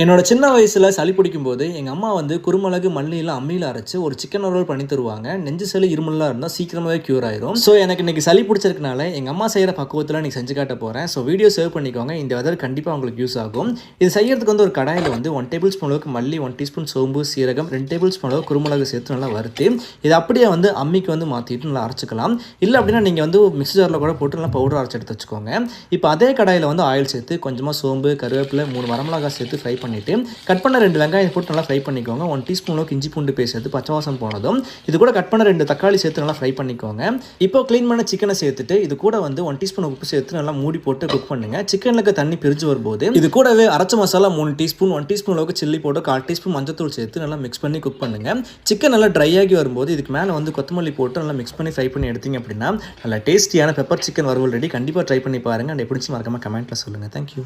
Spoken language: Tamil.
என்னோட சின்ன வயசில் சளி பிடிக்கும்போது எங்கள் அம்மா வந்து குருமிளகு மல்லியெல்லாம் அம்மியில் அரைச்சி ஒரு சிக்கன் வறுவல் பண்ணி தருவாங்க. நெஞ்சு சளி இருமல்லாம் இருந்தால் சீக்கிரமாகவே க்யூர் ஆயிரும். ஸோ எனக்கு இன்றைக்கி சளி பிடிச்சிருக்கனால எங்கள் அம்மா செய்கிற பக்குவத்தில் இன்றைக்கி செஞ்சு காட்ட போகிறேன். ஸோ வீடியோ சேவ் பண்ணிக்கோங்க. இந்த வெதர் கண்டிப்பாக உங்களுக்கு யூஸ் ஆகும். இது செய்யறதுக்கு வந்து ஒரு கடாயில் வந்து 1 டேபிள் ஸ்பூன் அளவுக்கு மல்லி, 1 டீஸ்பூன் சோம்பு, சீரகம், 2 டேபிள் ஸ்பூன் அளவு குருமிளகு சேர்த்து நல்லா வறுத்து இதை அப்படியே வந்து அம்மிக்கு வந்து மாற்றிட்டு நல்லா அரைச்சிக்கலாம். இல்லை அப்படின்னா நீங்கள் வந்து மிக்ஸி ஜாரில் கூட போட்டு நல்லா பவுடர் அரைச்சி எடுத்து வச்சுக்கோங்க. இப்போ அதே கடாயில் வந்து ஆயில் சேர்த்து கொஞ்சமாக சோம்பு, கருவேப்பிலை, 3 வரமிளகாய் சேர்த்து ஃப்ரை பண்ணிவிட்டு கட் பண்ண 2 வெங்காயம் போட்டு நல்லா ஃப்ரை பண்ணிக்கோங்க. 1 டீஸ்பூன் அளவுக்கு இஞ்சி பூண்டு பேஸ்ட் சேர்த்து பச்சை வாசம் போனதும் இது கூட கட் பண்ண 2 தக்காளி சேர்த்து நல்லா ஃப்ரை பண்ணிக்கோங்க. இப்போ க்ளீன் பண்ண சிக்கனை சேர்த்துட்டு இது கூட வந்து 1 டீஸ்பூன் உப்பு சேர்த்து நல்லா மூடி போட்டு குக் பண்ணுங்க. சிக்கனுக்கு தண்ணி பிரிஞ்சு வரும்போது இது கூடவே அரைச்ச மசாலா 3 டீஸ்பூன், 1 டீஸ்பூன் அளவுக்கு சில்லி போட்டு 1/4 டீஸ்பூன் மஞ்சத்தூள் சேர்த்து நல்லா மிக்ஸ் பண்ணி குக் பண்ணுங்க. சிக்கன் நல்லா ட்ரை ஆகி வரும்போது இதுக்கு மேலே வந்து கொத்தமல்லி போட்டு நல்லா மிக்ஸ் பண்ணி ஃப்ரை பண்ணி எடுத்தீங்க அப்படின்னா நல்லா டேஸ்டியான பெப்பர் சிக்கன் வறுவல் ரெடி. கண்டிப்பாக ட்ரை பண்ணி பாருங்க. அண்ட் எப்படி மறக்காம கமெண்ட்டில் சொல்லுங்கள். தேங்க்யூ.